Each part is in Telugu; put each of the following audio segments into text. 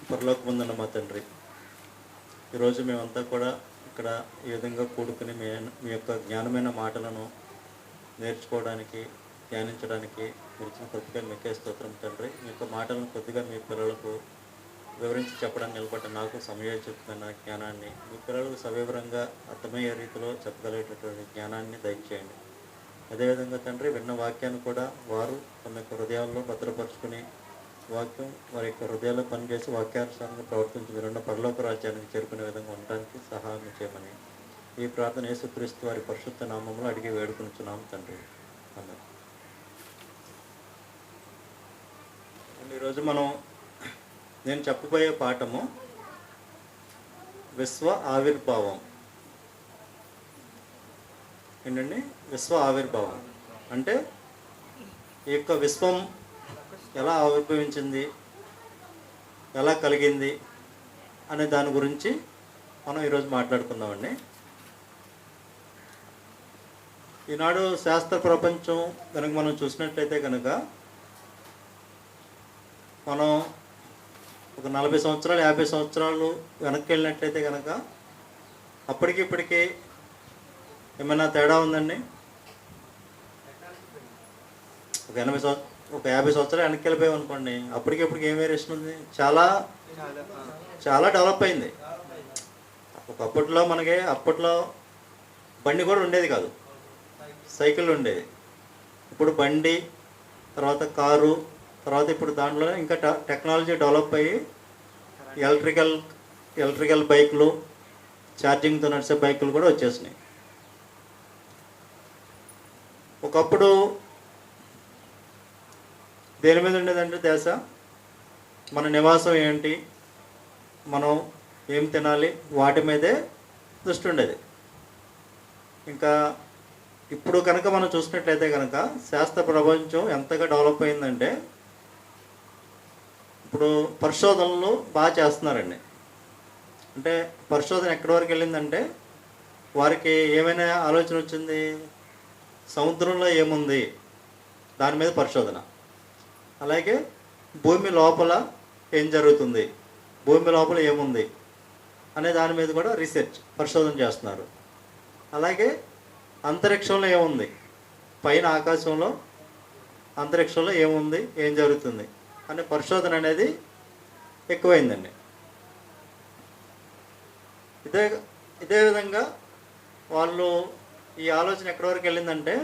పరలోకమందున్న మా తండ్రి, ఈరోజు మేమంతా కూడా ఇక్కడ ఈ విధంగా కూడుకుని మీ యొక్క జ్ఞానమైన మాటలను నేర్చుకోవడానికి, ధ్యానించడానికి మీరు ఇచ్చిన కృపగా మీకే స్తోత్రం తండ్రి. మీ యొక్క మాటలను కొద్దిగా మీ పిల్లలకు వివరించి చెప్పడానికి నిలబడ్డ నాకు సమయోచితమైన జ్ఞానాన్ని మీ పిల్లలకు సవివరంగా అర్థమయ్యే రీతిలో చెప్పగలిగేటటువంటి జ్ఞానాన్ని దయచేయండి. అదేవిధంగా తండ్రి, విన్న వాక్యాన్ని కూడా వారు తమ యొక్క హృదయాల్లో భద్రపరుచుకుని వాక్యం వారి యొక్క హృదయాల్లో పనిచేసి వాక్యానుసారంగా ప్రవర్తించి మీరున్న పరలోక రాజ్యానికి చేరుకునే విధంగా ఉండడానికి సహాయం చేయమని ఈ ప్రార్థన యేసుక్రీస్తు వారి పరిశుద్ధ నామంలో అడిగి వేడుకొనిచున్నాము తండ్రి. అన్నారు. ఈరోజు నేను చెప్పబోయే పాఠము విశ్వ ఆవిర్భావం. ఏంటండి? విశ్వ ఆవిర్భావం అంటే ఈ యొక్క విశ్వం ఎలా ఆవిర్భవించింది, ఎలా కలిగింది అనే దాని గురించి మనం ఈరోజు మాట్లాడుకుందామండి. ఈనాడు శాస్త్ర ప్రపంచం కనుక మనం చూసినట్లయితే కనుక మనం ఒక 40 సంవత్సరాలు 50 సంవత్సరాలు వెనక్కి వెళ్ళినట్లయితే కనుక అప్పటికి ఇప్పటికీ ఏమైనా తేడా ఉందండి? ఒక 50 సంవత్సరాలు వెనక్కి వెళ్ళిపోయాం అనుకోండి, అప్పటికిప్పటికి ఏం వేరియేషన్ ఉంది? చాలా చాలా డెవలప్ అయింది. అప్పట్లో బండి కూడా ఉండేది కాదు, సైకిల్ ఉండేది. ఇప్పుడు బండి, తర్వాత కారు, తర్వాత ఇప్పుడు దాంట్లో ఇంకా టెక్నాలజీ డెవలప్ అయ్యి ఎలక్ట్రికల్ బైకులు, ఛార్జింగ్తో నడిచే బైకులు కూడా వచ్చేసినాయి. ఒకప్పుడు దేని మీద ఉండేదంటే ధ్యాస, మన నివాసం ఏంటి, మనం ఏం తినాలి, వాటి మీదే దృష్టి ఉండేది. ఇంకా ఇప్పుడు కనుక మనం చూసినట్లయితే కనుక శాస్త్ర ప్రపంచం ఎంతగా డెవలప్ అయిందంటే ఇప్పుడు పరిశోధనలు బాగా చేస్తున్నారండి. అంటే పరిశోధన ఎక్కడి వరకు వెళ్ళిందంటే వారికి ఏమైనా ఆలోచన వచ్చింది, సముద్రంలో ఏముంది దాని మీద పరిశోధన, అలాగే భూమి లోపల ఏం జరుగుతుంది, భూమి లోపల ఏముంది అనే దాని మీద కూడా పరిశోధన చేస్తున్నారు. అలాగే అంతరిక్షంలో ఏముంది, పైన ఆకాశంలో అంతరిక్షంలో ఏముంది, ఏం జరుగుతుంది అనే పరిశోధన అనేది ఎక్కువైందండి. ఇదే విధంగా వాళ్ళు ఈ ఆలోచన ఎక్కడి వరకు వెళ్ళిందంటే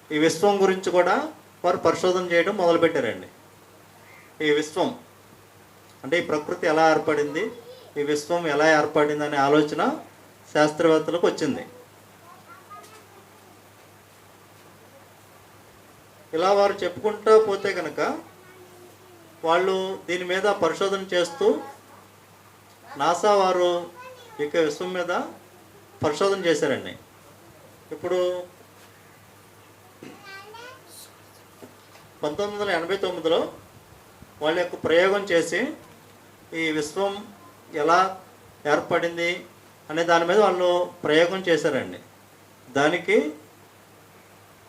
ఈ విశ్వం గురించి కూడా వారు పరిశోధన చేయడం మొదలుపెట్టారండి. ఈ విశ్వం అంటే ఈ ప్రకృతి ఎలా ఏర్పడింది, ఈ విశ్వం ఎలా ఏర్పడింది అనే ఆలోచన శాస్త్రవేత్తలకు వచ్చింది. ఇలా వారు చెప్పుకుంటూ పోతే కనుక వాళ్ళు దీని మీద పరిశోధన చేస్తూ నాసా వారు ఇక విశ్వం మీద పరిశోధన చేశారండి. ఇప్పుడు 1989లో వాళ్ళ యొక్క ప్రయోగం చేసి ఈ విశ్వం ఎలా ఏర్పడింది అనే దాని మీద వాళ్ళు ప్రయోగం చేశారండి. దానికి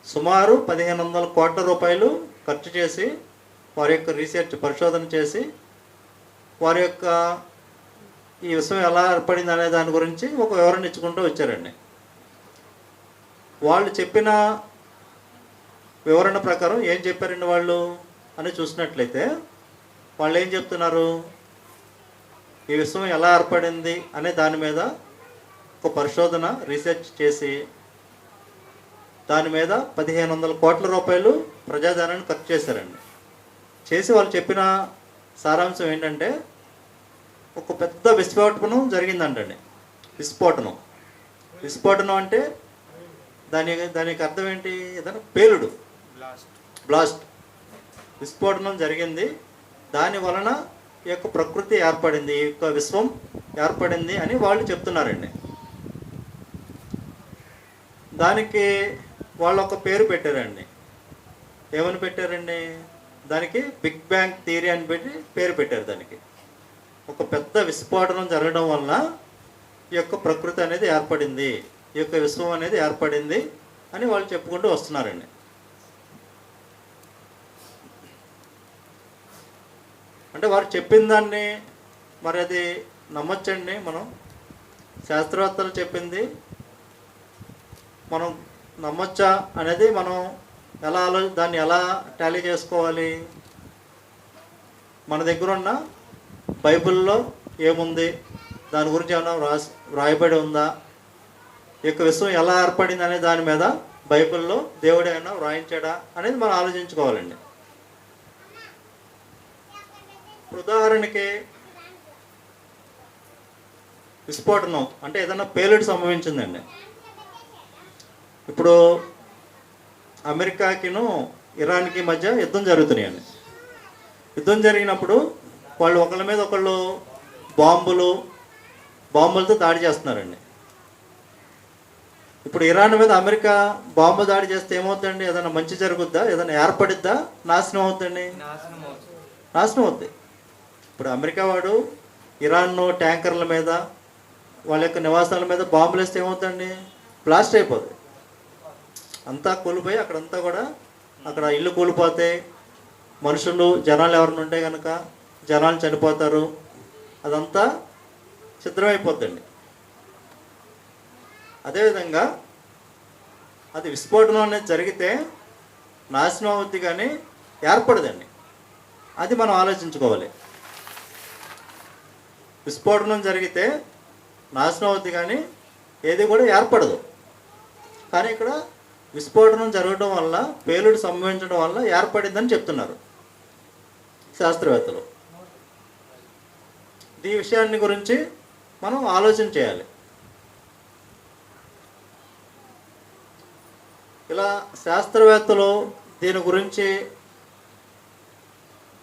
సుమారు 1500 కోట్ల రూపాయలు ఖర్చు చేసి వారి యొక్క పరిశోధన చేసి వారి యొక్క ఈ విశ్వం ఎలా ఏర్పడింది అనే దాని గురించి ఒక వివరణ ఇచ్చుకుంటూ వచ్చారండి. వాళ్ళు చెప్పిన వివరణ ప్రకారం ఏం చెప్పారండి వాళ్ళు అని చూసినట్లయితే వాళ్ళు ఏం చెప్తున్నారు, ఈ విశ్వం ఎలా ఏర్పడింది అనే దాని మీద ఒక పరిశోధన రీసెర్చ్ చేసి దాని మీద 1500 కోట్ల రూపాయలు ప్రజాధనాన్ని ఖర్చు చేశారండి. చేసి వాళ్ళు చెప్పిన సారాంశం ఏంటంటే ఒక పెద్ద విస్ఫోటనం జరిగిందంటండి. విస్ఫోటనం అంటే దానికి అర్థం ఏంటి? ఏదైనా పేలుడు, బ్లాస్ట్. విస్ఫోటనం జరిగింది, దాని వలన ఈ యొక్క ప్రకృతి ఏర్పడింది, ఈ యొక్క విశ్వం ఏర్పడింది అని వాళ్ళు చెప్తున్నారండి. దానికి వాళ్ళు ఒక పేరు పెట్టారండి. ఏమని పెట్టారండి? దానికి బిగ్ బ్యాంగ్ థియరీ అని పేరు పెట్టారు. దానికి ఒక పెద్ద విస్ఫోటనం జరగడం వలన ఈ యొక్క ప్రకృతి అనేది ఏర్పడింది, ఈ యొక్క విశ్వం అనేది ఏర్పడింది అని వాళ్ళు చెప్పుకుంటూ వస్తున్నారండి. అంటే వారు చెప్పిన దాన్ని మరి అది నమ్మొచ్చండి మనం? శాస్త్రవేత్తలు చెప్పింది మనం నమ్మొచ్చా అనేది మనం దాన్ని ఎలా టాలీ చేసుకోవాలి? మన దగ్గర ఉన్న బైబిల్లో ఏముంది, దాని గురించి ఏమైనా వ్రాయబడి ఉందా, ఈ యొక్క విశ్వం ఎలా ఏర్పడింది అనే దాని మీద బైబిల్లో దేవుడు ఏమైనా వ్రాయించాడా అనేది మనం ఆలోచించుకోవాలండి. ఉదాహరణకి విస్ఫోటనం అంటే ఏదైనా పేలుడు సంభవించిందండి. ఇప్పుడు అమెరికాకిను ఇరాన్కి మధ్య యుద్ధం జరుగుతున్నాయండి. యుద్ధం జరిగినప్పుడు వాళ్ళు ఒకళ్ళ మీద ఒకళ్ళు బాంబులతో దాడి చేస్తున్నారండి. ఇప్పుడు ఇరాన్ మీద అమెరికా బాంబు దాడి చేస్తే ఏమవుతుందండి? ఏదైనా మంచి జరుగుద్దా? ఏదైనా ఏర్పడిద్దా? నాశనం అవుతుందండి. నాశనం అవుద్ది. ఇప్పుడు అమెరికా వాడు ఇరాన్ ట్యాంకర్ల మీద, వాళ్ళ యొక్క నివాసాల మీద బాంబులు వేస్తే ఏమవుతుందండి? బ్లాస్ట్ అయిపోతుంది. అంతా కూలిపోయి అక్కడంతా కూడా అక్కడ ఇల్లు కూలిపోతాయి, జనాలు ఎవరిని ఉంటే కనుక జనాలు చనిపోతారు, అదంతా సిద్ధమైపోద్దండి. అదేవిధంగా అది విస్ఫోటనం అనేది జరిగితే నాశనం అవుద్ది కానీ ఏర్పడదండి. అది మనం ఆలోచించుకోవాలి. విస్ఫోటనం జరిగితే నాశనం అవుద్ది కానీ ఏది కూడా ఏర్పడదు. కానీ ఇక్కడ విస్ఫోటనం జరగడం వల్ల, పేలుడు సంభవించడం వల్ల ఏర్పడిందని చెప్తున్నారు శాస్త్రవేత్తలు. ఈ విషయాన్ని గురించి మనం ఆలోచన చేయాలి. ఇలా శాస్త్రవేత్తలు దీని గురించి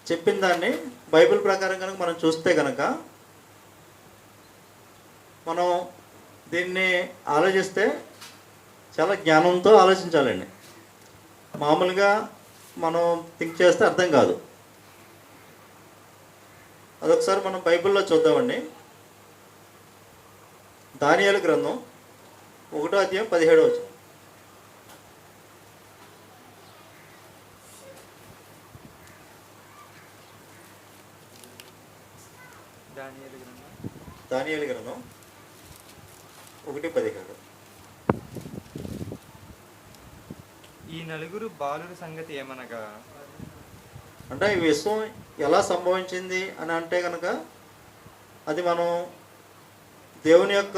చెప్పిన దాన్ని బైబిల్ ప్రకారం కనుక మనం చూస్తే కనుక మనం దీన్ని ఆలోచిస్తే చాలా జ్ఞానంతో ఆలోచించాలండి. మామూలుగా మనం థింక్ చేస్తే అర్థం కాదు. అదొకసారి మనం బైబిల్లో చూద్దామండి. దానియేలు గ్రంథం 1వ అధ్యాయం 17వ వచనం. దానియేలు గ్రంథం 1:17. ఈ నలుగురు బాలుర సంగతి ఏమనగా, అంటే ఈ విశ్వం ఎలా సంభవించింది అని అంటే కనుక అది మనం దేవుని యొక్క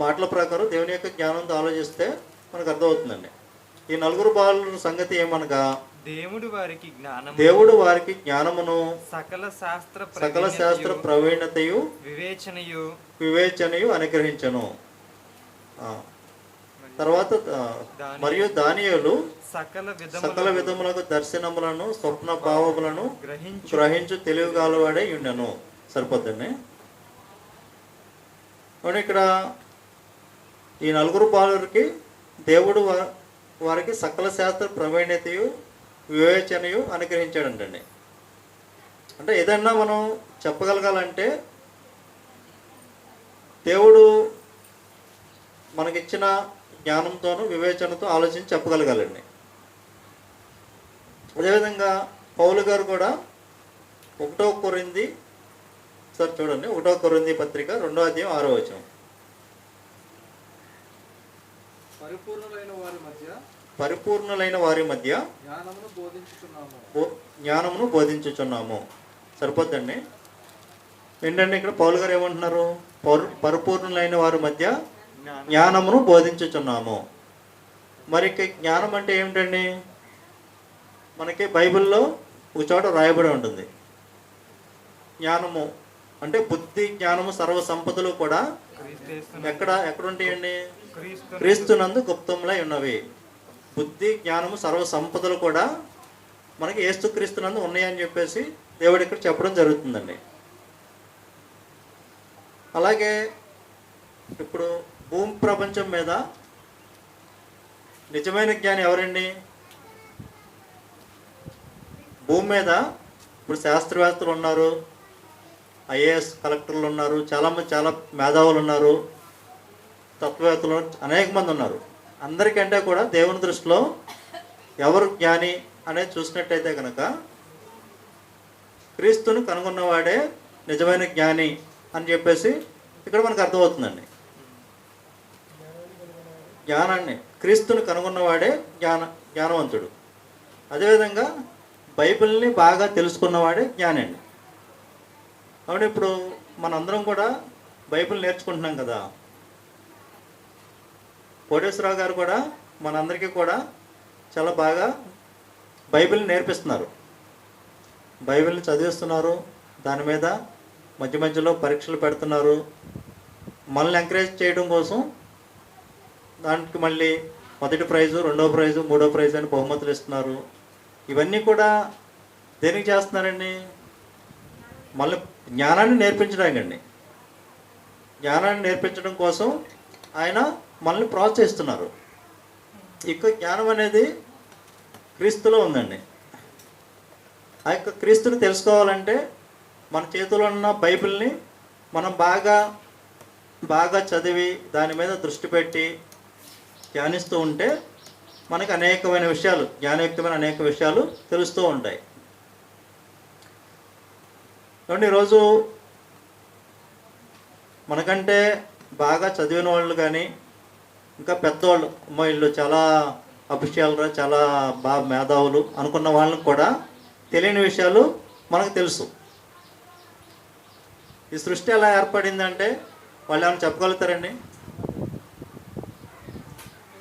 మాటల ప్రకారం, దేవుని యొక్క జ్ఞానంతో ఆలోచిస్తే మనకు అర్థమవుతుందండి. ఈ నలుగురు బాలుర సంగతి ఏమనగా, దేవుడు వారికి జ్ఞానమును, సకల శాస్త్ర ప్రవీణతయు వివేచనయు అనుగ్రహించను. తర్వాత మరియు దానియేలు సకల విధములకు దర్శనములను, స్వప్న భావములను గ్రహించు తెలివిగలవాడై ఉండెను. సరిపోద్దండి. ఇక్కడ ఈ నలుగురు బాలురికి దేవుడు వారికి సకల శాస్త్ర ప్రవీణతయు వివేచనయు అనుగ్రహించాడంటండి. అంటే ఏదన్నా మనం చెప్పగలగాలంటే దేవుడు మనకిచ్చిన జ్ఞానంతోనూ వివేచనతో ఆలోచించి చెప్పగలగాలండి. అదేవిధంగా పౌలు గారు కూడా 1వ కొరింథీ చూడండి, 1వ కొరింథీ పత్రిక 2వ అధ్యాయం 6వ వచనం. పరిపూర్ణులైన వారి మధ్య జ్ఞానమును బోధించుచున్నాము. సరిపోద్దండి. ఏంటంటే ఇక్కడ పౌలు గారు ఏమంటున్నారు? పరిపూర్ణులైన వారి మధ్య జ్ఞానమును బోధించుచున్నాము. మరి జ్ఞానం అంటే ఏమిటండి? మనకి బైబిల్లో ఒక చోట రాయబడి ఉంటుంది. జ్ఞానము అంటే బుద్ధి, జ్ఞానము, సర్వ సంపదలు కూడా ఎక్కడ ఉంటాయండి? క్రీస్తునందు గుప్తములై ఉన్నవి. బుద్ధి, జ్ఞానము, సర్వ సంపదలు కూడా మనకి యేసుక్రీస్తునందు ఉన్నాయని చెప్పేసి దేవుడు ఇక్కడ చెప్పడం జరుగుతుందండి. అలాగే ఇప్పుడు భూమి ప్రపంచం మీద నిజమైన జ్ఞాని ఎవరండి? భూమి మీద ఇప్పుడు శాస్త్రవేత్తలు ఉన్నారు, ఐఏఎస్ కలెక్టర్లు ఉన్నారు, చాలామంది చాలా మేధావులు ఉన్నారు, తత్వవేత్తలు అనేక మంది ఉన్నారు. అందరికంటే కూడా దేవుని దృష్టిలో ఎవరు జ్ఞాని అనేది చూసినట్టయితే కనుక క్రీస్తును కనుగొన్నవాడే నిజమైన జ్ఞాని అని చెప్పేసి ఇక్కడ మనకు అర్థమవుతుందండి. జ్ఞానాన్ని క్రీస్తుని కనుగొన్నవాడే జ్ఞానవంతుడు. అదేవిధంగా బైబిల్ని బాగా తెలుసుకున్నవాడే జ్ఞాని అండి. కాబట్టి ఇప్పుడు మనందరం కూడా బైబిల్ నేర్చుకుంటున్నాం కదా. కోటేశ్వరరావు గారు కూడా మనందరికీ కూడా చాలా బాగా బైబిల్ని నేర్పిస్తున్నారు, బైబిల్ని చదివిస్తున్నారు, దాని మీద మధ్య మధ్యలో పరీక్షలు పెడుతున్నారు. మనల్ని ఎంకరేజ్ చేయడం కోసం దానికి మళ్ళీ మొదటి ప్రైజు, రెండో ప్రైజు, మూడో ప్రైజు అని బహుమతులు ఇస్తున్నారు. ఇవన్నీ కూడా దేనికి చేస్తున్నారండి? మళ్ళీ జ్ఞానాన్ని నేర్పించడానికి అండి. జ్ఞానాన్ని నేర్పించడం కోసం ఆయన మనల్ని ప్రోత్సహిస్తున్నారు. ఇక జ్ఞానం అనేది క్రీస్తులో ఉందండి. ఆ యొక్క క్రీస్తుని తెలుసుకోవాలంటే మన చేతిలో ఉన్న బైబిల్ని మనం బాగా చదివి దాని మీద దృష్టి పెట్టి ధ్యానిస్తూ ఉంటే మనకు అనేకమైన విషయాలు, జ్ఞానయుక్తమైన అనేక విషయాలు తెలుస్తూ ఉంటాయి. కాబట్టి ఈరోజు మనకంటే బాగా చదివిన వాళ్ళు కానీ ఇంకా పెద్దవాళ్ళు, అమ్మ వీళ్ళు చాలా అఫిషియల్గా చాలా బాగా మేధావులు అనుకున్న వాళ్ళకి కూడా తెలియని విషయాలు మనకు తెలుసు. ఈ సృష్టి ఎలా ఏర్పడిందంటే వాళ్ళు ఏమైనా చెప్పగలుగుతారండి?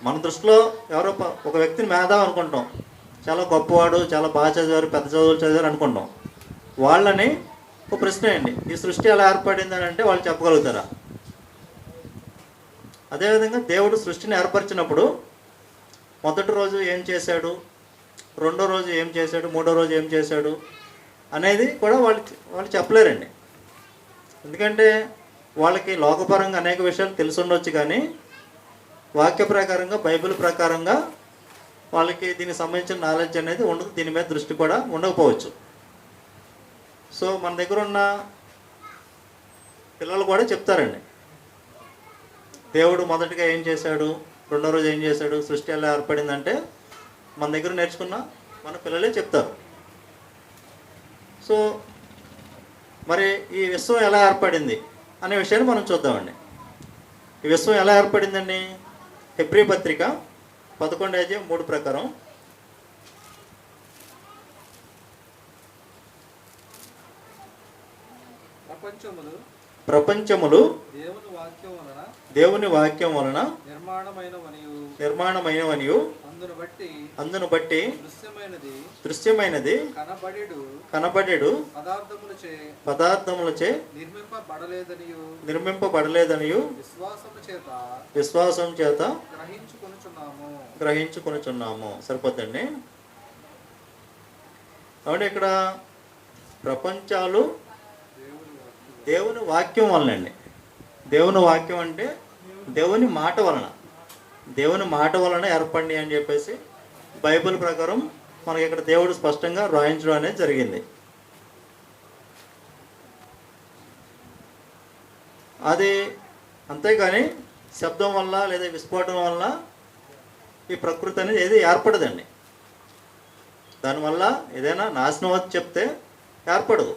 మన దృష్టిలో ఎవరో ఒక వ్యక్తిని మేధావి అనుకుంటాం, చాలా గొప్పవాడు, చాలా బాగా చదివారు, పెద్ద చదువులు చదివారు అనుకుంటాం. వాళ్ళని ఒక ప్రశ్న అండి, ఈ సృష్టి ఎలా ఏర్పడిందని అంటే వాళ్ళు చెప్పగలుగుతారా? అదేవిధంగా దేవుడు సృష్టిని ఏర్పరిచినప్పుడు మొదటి రోజు ఏం చేశాడు, రెండో రోజు ఏం చేశాడు, మూడో రోజు ఏం చేశాడు అనేది కూడా వాళ్ళు చెప్పలేరండి. ఎందుకంటే వాళ్ళకి లోకపరంగా అనేక విషయాలు తెలిసి ఉండొచ్చు, కానీ వాక్య ప్రకారంగా, బైబిల్ ప్రకారంగా వాళ్ళకి దీనికి సంబంధించిన నాలెడ్జ్ అనేది ఉండదు, దీని మీద దృష్టి కూడా ఉండకపోవచ్చు. సో మన దగ్గర ఉన్న పిల్లలు కూడా చెప్తారండి, దేవుడు మొదటిగా ఏం చేశాడు, రెండో రోజు ఏం చేశాడు, సృష్టి ఎలా ఏర్పడిందంటే మన దగ్గర నేర్చుకున్న మన పిల్లలే చెప్తారు. సో మరి ఈ విశ్వం ఎలా ఏర్పడింది అనే విషయాన్ని మనం చూద్దామండి. ఈ విశ్వం ఎలా ఏర్పడిందండి? హెబ్రీ పత్రిక 11:3 ప్రకారం ప్రపంచములు దేవుని వాక్యం వలన నిర్మాణమైనవనియు అందును బట్టి దృశ్యమైనది కనబడెడు పదార్థములచే నిర్మింపబడలేదనియు విశ్వాసం చేత గ్రహించుకొనుచున్నాము. సరిపోద్దండి. కాబట్టి ఇక్కడ ప్రపంచాలు దేవుని వాక్యం వలనండి. దేవుని వాక్యం అంటే దేవుని మాట వలన ఏర్పడి అని చెప్పేసి బైబిల్ ప్రకారం మనకి ఇక్కడ దేవుడు స్పష్టంగా రాయించడం అనేది జరిగింది. అది అంతేగాని శబ్దం వల్ల లేదా విస్ఫోటనం వల్ల ఈ ప్రకృతి అనేది ఏది ఏర్పడదండి. దానివల్ల ఏదైనా నాశనం వచ్చి చెప్తే ఏర్పడదు.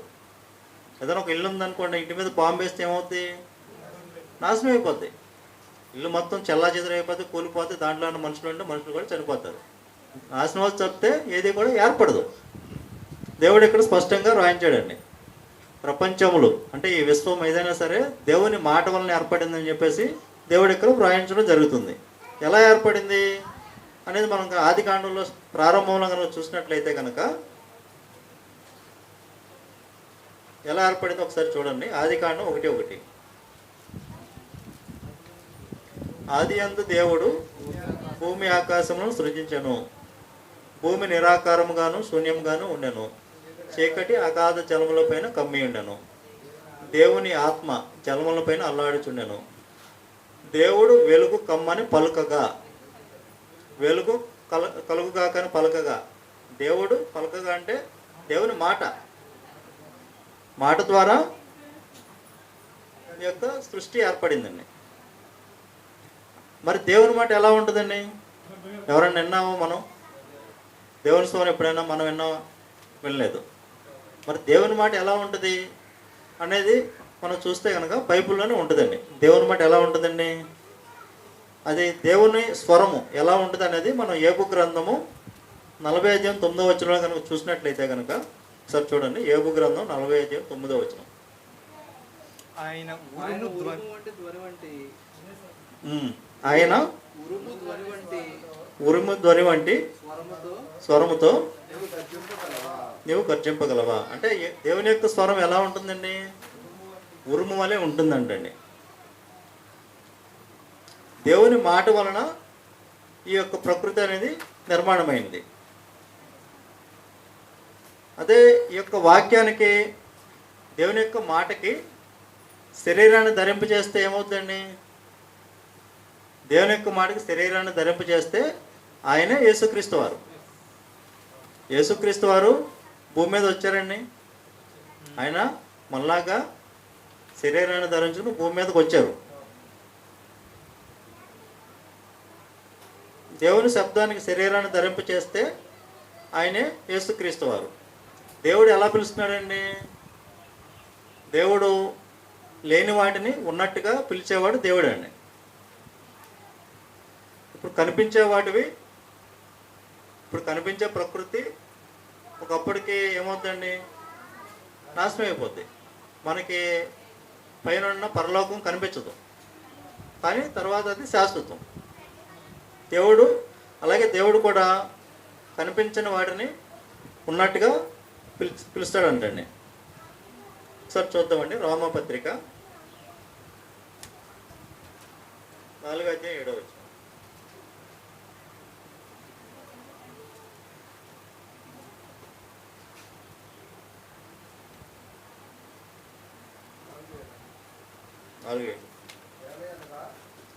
ఏదైనా ఒక ఇల్లు ఉందనుకోండి, ఇంటి మీద బాంబు వేస్తే ఏమవుతుంది? నాశనం అయిపోద్ది. ఇల్లు మొత్తం చెల్లాచెదరైపోతే, కూలిపోతే, దాంట్లో ఉన్న మనుషులు కూడా చనిపోతారు. నాశనం వచ్చి చెప్తే ఏది కూడా ఏర్పడదు. దేవుడు ఇక్కడ స్పష్టంగా రాయించాడండి. ప్రపంచములు అంటే ఈ విశ్వం ఏదైనా సరే దేవుని మాట వలన ఏర్పడిందని చెప్పేసి దేవుడు ఇక్కడ రాయించడం జరుగుతుంది. ఎలా ఏర్పడింది అనేది మనం ఆది కాండంలో ప్రారంభంలో కనుక చూసినట్లయితే కనుక ఎలా ఏర్పడిందో ఒకసారి చూడండి. ఆది కాండం 1:1. ఆది యందు దేవుడు భూమి ఆకాశములను సృజించెను. భూమి నిరాకారముగాను శూన్యముగాను ఉండెను. చీకటి అగాధ జలముల పైన కమ్మి ఉండెను. దేవుని ఆత్మ జలముల పైన అల్లాడుచుండెను. దేవుడు వెలుగు కమ్మని పలుకగా, వెలుగు కలుగుగాకని పలకగా, దేవుడు పలకగా అంటే దేవుని మాట ద్వారా ఈ యొక్క సృష్టి ఏర్పడిందండి. మరి దేవుని మాట ఎలా ఉంటుందండి? ఎవరైనా విన్నామో మనం? దేవుని స్వరం ఎప్పుడైనా మనం విన్నామా? వినలేదు. మరి దేవుని మాట ఎలా ఉంటుంది అనేది మనం చూస్తే కనుక బైబిల్లోనే ఉంటుందండి. దేవుని మాట ఎలా ఉంటుందండి, అది దేవుని స్వరము ఎలా ఉంటుంది అనేది మనం యోబు గ్రంథము 40:9 కనుక చూసినట్లయితే కనుక ఒకసారి చూడండి. యోబు గ్రంథం 40:9. ఆయన ఆయన ఉరుము ధ్వని ఉరుము వంటి ధ్వని వంటి ఆయన ఉరుము ధ్వని వంటి ఉరుము ధ్వని వంటి స్వరముతో స్వరముతో నువ్వు గర్జింపగలవా? నీవు గర్జింపగలవా. అంటే దేవుని యొక్క స్వరం ఎలా ఉంటుందండి, ఉరుము వలె ఉంటుందంటండి. దేవుని మాట వలన ఈ యొక్క ప్రకృతి అనేది నిర్మాణమైంది. అదే ఈ యొక్క వాక్యానికి, దేవుని యొక్క మాటకి శరీరాన్ని ధరింపజేస్తే ఏమవుతుందండి, దేవుని యొక్క మాటకి శరీరాన్ని ధరింపజేస్తే ఆయనే యేసుక్రీస్తు వారు. యేసుక్రీస్తు వారు భూమి మీద వచ్చారండి. ఆయన మళ్ళాగా శరీరాన్ని ధరించుకుని భూమి మీదకి వచ్చారు. దేవుని శబ్దానికి శరీరాన్ని ధరింప చేస్తే ఆయనే యేసుక్రీస్తు వారు. దేవుడు ఎలా పిలుస్తున్నాడండి, దేవుడు లేని వాటిని ఉన్నట్టుగా పిలిచేవాడు దేవుడే అండి. ఇప్పుడు కనిపించే వాటివి, ఇప్పుడు కనిపించే ప్రకృతి ఒకప్పటికి ఏమవుతుందండి, నాశనం అయిపోద్ది. మనకి పైన ఉన్న పరలోకం కనిపించదు, కానీ తర్వాత అది శాశ్వతం. దేవుడు అలాగే దేవుడు కూడా కనిపించని వాటిని ఉన్నట్టుగా పిలుస్తాడంటండి. ఒకసారి చూద్దామండి. రోమాపత్రిక 4:7.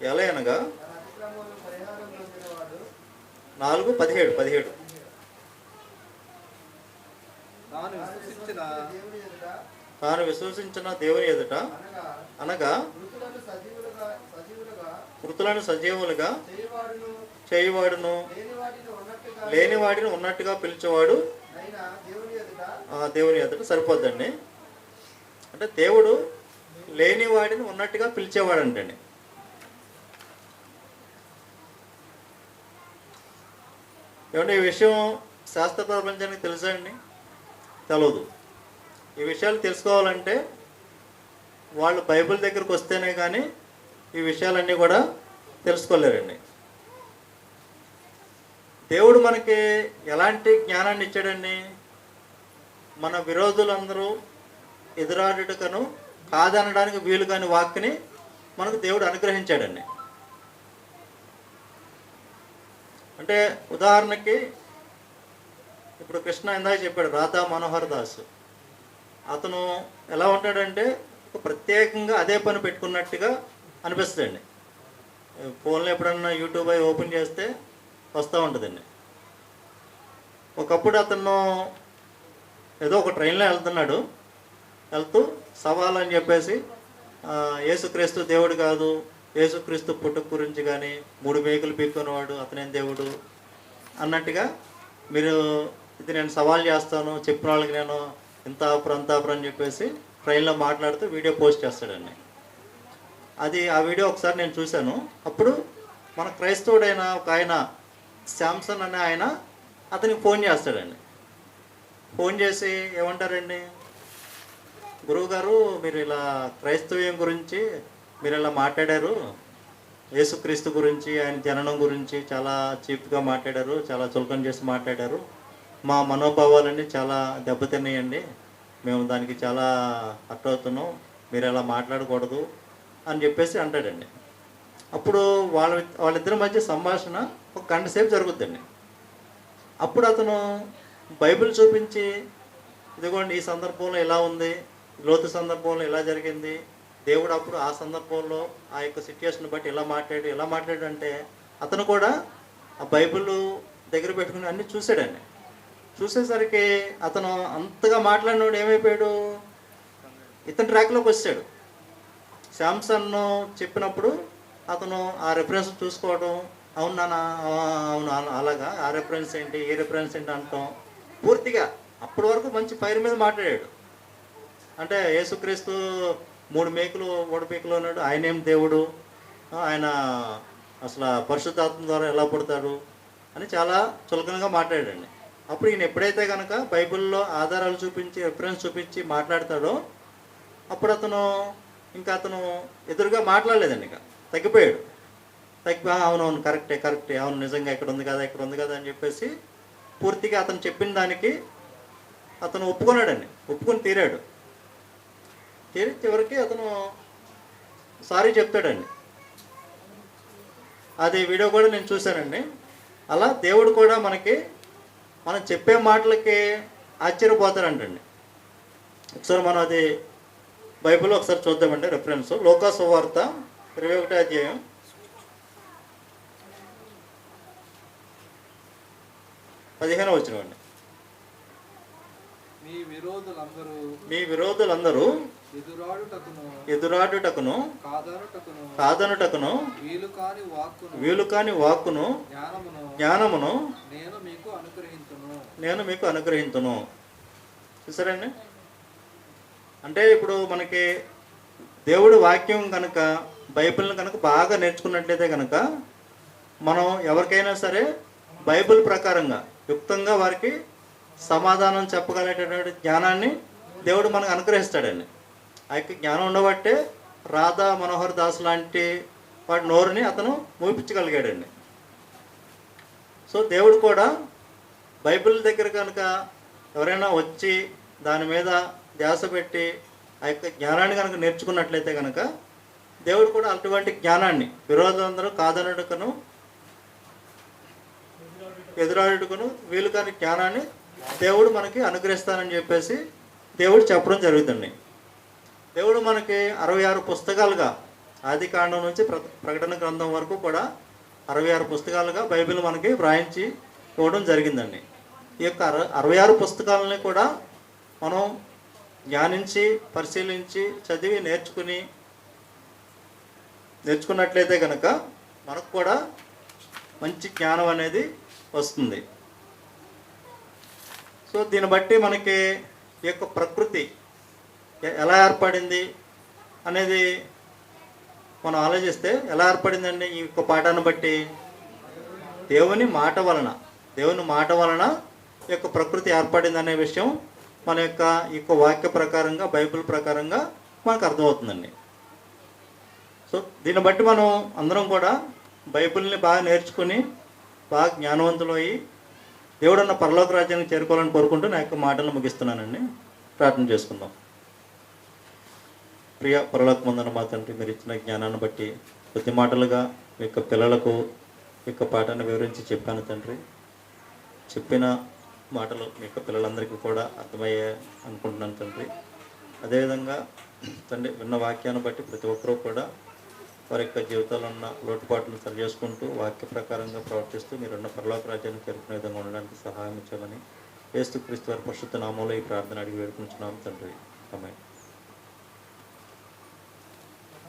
ఎలా అనగా 4:17. తాను విశ్వసించిన దేవుని ఎదుట అనగా మృతులను సజీవులుగా చేయువాడును లేని వాటిని ఉన్నట్టుగా పిలిచేవాడు దేవుని ఎదుట. సరిపోద్దండి. అంటే దేవుడు లేని వాటిని ఉన్నట్టుగా పిలిచేవాడు అంటండి. ఏమంటే ఈ విషయం శాస్త్ర ప్రపంచానికి తెలుసా అండి? తెలవదు. ఈ విషయాలు తెలుసుకోవాలంటే వాళ్ళు బైబిల్ దగ్గరికి వస్తేనే కానీ ఈ విషయాలన్నీ కూడా తెలుసుకోలేరండి. దేవుడు మనకి ఎలాంటి జ్ఞానాన్ని ఇచ్చాడండి, మన విరోధులందరూ ఎదురాడుటకను కాదనడానికి వీలు కాని వాక్ని మనకు దేవుడు అనుగ్రహించాడండి. అంటే ఉదాహరణకి ఇప్పుడు కృష్ణ ఇందాక చెప్పాడు, రాధా మనోహర్ దాస్. అతను ఎలా ఉంటాడంటే ప్రత్యేకంగా అదే పని పెట్టుకున్నట్టుగా అనిపిస్తుందండి. ఫోన్లో ఎప్పుడన్నా యూట్యూబ్ అవి ఓపెన్ చేస్తే వస్తూ ఉంటుందండి. ఒకప్పుడు అతను ఏదో ఒక ట్రైన్లో వెళ్తూ సవాల్ అని చెప్పేసి యేసుక్రీస్తు దేవుడు కాదు, యేసుక్రీస్తు పుట్టుక గురించి కానీ 3 మేకులు పీక్కునేవాడు అతనేం దేవుడు అన్నట్టుగా, మీరు ఇది నేను సవాల్ చేస్తాను, చెప్పిన వాళ్ళకి నేను ఇంత ఆపురు అని చెప్పేసి ట్రైన్లో మాట్లాడుతూ వీడియో పోస్ట్ చేస్తాడండి. ఆ వీడియో ఒకసారి నేను చూశాను. అప్పుడు మన క్రైస్తవుడైన ఒక ఆయన శాంసన్ అనే ఆయన అతనికి ఫోన్ చేస్తాడండి. ఫోన్ చేసి ఏమంటారండి, గురువుగారు మీరు ఇలా క్రైస్తవ్యం గురించి మీరు ఇలా మాట్లాడారు, యేసుక్రీస్తు గురించి ఆయన జననం గురించి చాలా చీప్గా మాట్లాడారు, చాలా చులకన చేసి మాట్లాడారు, మా మనోభావాలన్నీ చాలా దెబ్బతిన్నాయండి, మేము దానికి చాలా హర్ట్ అవుతున్నాం, మీరు అలా మాట్లాడకూడదు అని చెప్పేసి అంటాడండి. అప్పుడు వాళ్ళిద్దరి మధ్య సంభాషణ ఒక గంట సేపు జరుగుతుందండి. అప్పుడు అతను బైబిల్ చూపించి, ఇదిగోండి ఈ సందర్భంలో ఇలా ఉంది, లోతు సందర్భంలో ఇలా జరిగింది, దేవుడు అప్పుడు ఆ సందర్భంలో ఆ యొక్క సిచ్యుయేషన్ బట్టి ఇలా మాట్లాడు అంటే అతను కూడా ఆ బైబిల్ దగ్గర పెట్టుకుని అన్నీ చూశాడండి. చూసేసరికి అతను అంతగా మాట్లాడినోడు ఏమైపోయాడు, ఇతని ట్రాక్లోకి వచ్చాడు. శాంసన్ చెప్పినప్పుడు అతను ఆ రెఫరెన్స్ చూసుకోవడం, అవును నాన్న, అవును అలాగా, ఆ రెఫరెన్స్ ఏంటి, ఏ రెఫరెన్స్ ఏంటి అంటాం, పూర్తిగా అప్పటి వరకు మంచి ఫైర్ మీద మాట్లాడాడు. అంటే యేసుక్రీస్తు 3 మేకులు ఓడిపీకలు ఉన్నాడు, ఆయనేం దేవుడు, ఆయన అసలు పరిశుద్ధాత్మ ద్వారా ఎలా పుడతాడు అని చాలా చులకనగా మాట్లాడాడండి. అప్పుడు ఈయన ఎప్పుడైతే కనుక బైబిల్లో ఆధారాలు చూపించి రిఫరెన్స్ చూపించి మాట్లాడతాడో అప్పుడు అతను ఎదురుగా మాట్లాడలేదండి, ఇక తగ్గిపోయాడు. అవునవును కరెక్టే అవును నిజంగా ఇక్కడ ఉంది కదా అని చెప్పేసి పూర్తిగా అతను చెప్పిన దానికి అతను ఒప్పుకొని తీరాడు. చివరికి అతను సారీ చెప్తాడండి. అది వీడియో కూడా నేను చూశానండి. అలా దేవుడు కూడా మనం చెప్పే మాటలకి ఆశ్చర్యపోతాడంటండి. ఒకసారి మనం అది బైబిల్లో ఒకసారి చూద్దామండి రెఫరెన్స్. లూకా సువార్త 21వ అధ్యాయం 15వ వచనం అండి. మీ విరోధులందరూ ఎదురాడుటకును కాదనుటకును వీలు కాని వాక్కును జ్ఞానమును నేను మీకు అనుగ్రహించును. చూసారండి, అంటే ఇప్పుడు మనకి దేవుడి వాక్యం కనుక బైబిల్ని కనుక బాగా నేర్చుకున్నట్లయితే కనుక మనం ఎవరికైనా సరే బైబిల్ ప్రకారంగా యుక్తంగా వారికి సమాధానం చెప్పగలిగేటటువంటి జ్ఞానాన్ని దేవుడు మనకు అనుగ్రహిస్తాడండి. ఆ యొక్క జ్ఞానం ఉండబట్టే రాధా మనోహర్ దాస్ లాంటి వాడి నోరుని అతను మూపించగలిగాడండి. సో దేవుడు కూడా బైబిల్ దగ్గర కనుక ఎవరైనా వచ్చి దాని మీద ధ్యాస పెట్టి ఆ యొక్క జ్ఞానాన్ని కనుక నేర్చుకున్నట్లయితే కనుక దేవుడు కూడా అటువంటి జ్ఞానాన్ని విరోధులందరూ కాదనుటకును ఎదురాడుటకును వీలు కాని జ్ఞానాన్ని దేవుడు మనకి అనుగ్రహిస్తానని చెప్పేసి దేవుడు చెప్పడం జరుగుతుంది. దేవుడు మనకి 66 పుస్తకాలుగా ఆది కాండం నుంచి ప్రకటన గ్రంథం వరకు కూడా 66 పుస్తకాలుగా బైబిల్ మనకి వ్రాయించి ఇవ్వడం జరిగిందండి. ఈ యొక్క 66 పుస్తకాలని కూడా మనం ధ్యానించి పరిశీలించి చదివి నేర్చుకున్నట్లయితే కనుక మనకు కూడా మంచి జ్ఞానం అనేది వస్తుంది. సో దీన్ని బట్టి మనకి ఈ యొక్క ప్రకృతి ఎలా ఏర్పడింది అనేది మనం ఆలోచిస్తే ఎలా ఏర్పడిందండి ఈ యొక్క పాఠాన్ని బట్టి? దేవుని మాట వలన ఈ యొక్క ప్రకృతి ఏర్పడింది అనే విషయం మన యొక్క వాక్య ప్రకారంగా బైబిల్ ప్రకారంగా మనకు అర్థమవుతుందండి. సో దీన్ని బట్టి మనం అందరం కూడా బైబిల్ని బాగా నేర్చుకుని బాగా జ్ఞానవంతులు అయ్యి దేవుడన్న పరలోక రాజ్యానికి చేరుకోవాలని కోరుకుంటూ నా యొక్క మాటలను ముగిస్తున్నానండి. ప్రార్థన చేసుకుందాం. ప్రియ పరలోకమందున మా తండ్రి, మీరు ఇచ్చిన జ్ఞానాన్ని బట్టి కొద్ది మాటలుగా మీ యొక్క పిల్లలకు ఈ యొక్క పాఠాన్ని వివరించి చెప్పాను తండ్రి. చెప్పిన మాటలు మీ యొక్క పిల్లలందరికీ కూడా అర్థమయ్యే అనుకుంటున్నాను తండ్రి. అదేవిధంగా తండ్రి విన్న వాక్యాన్ని బట్టి ప్రతి ఒక్కరూ కూడా వారి యొక్క జీవితాల్లో ఉన్న లోటుపాట్లను సరి చేసుకుంటూ వాక్య ప్రకారంగా ప్రవర్తిస్తూ మీరున్న పరలోక రాజ్యాన్ని చేరుకునే విధంగా ఉండడానికి సహాయం ఇచ్చామని యేసుక్రీస్తు వారి పరిశుద్ధ నామములో ఈ ప్రార్థన అడిగి వేడుకుంటున్నాము తండ్రి. ఆమేన్.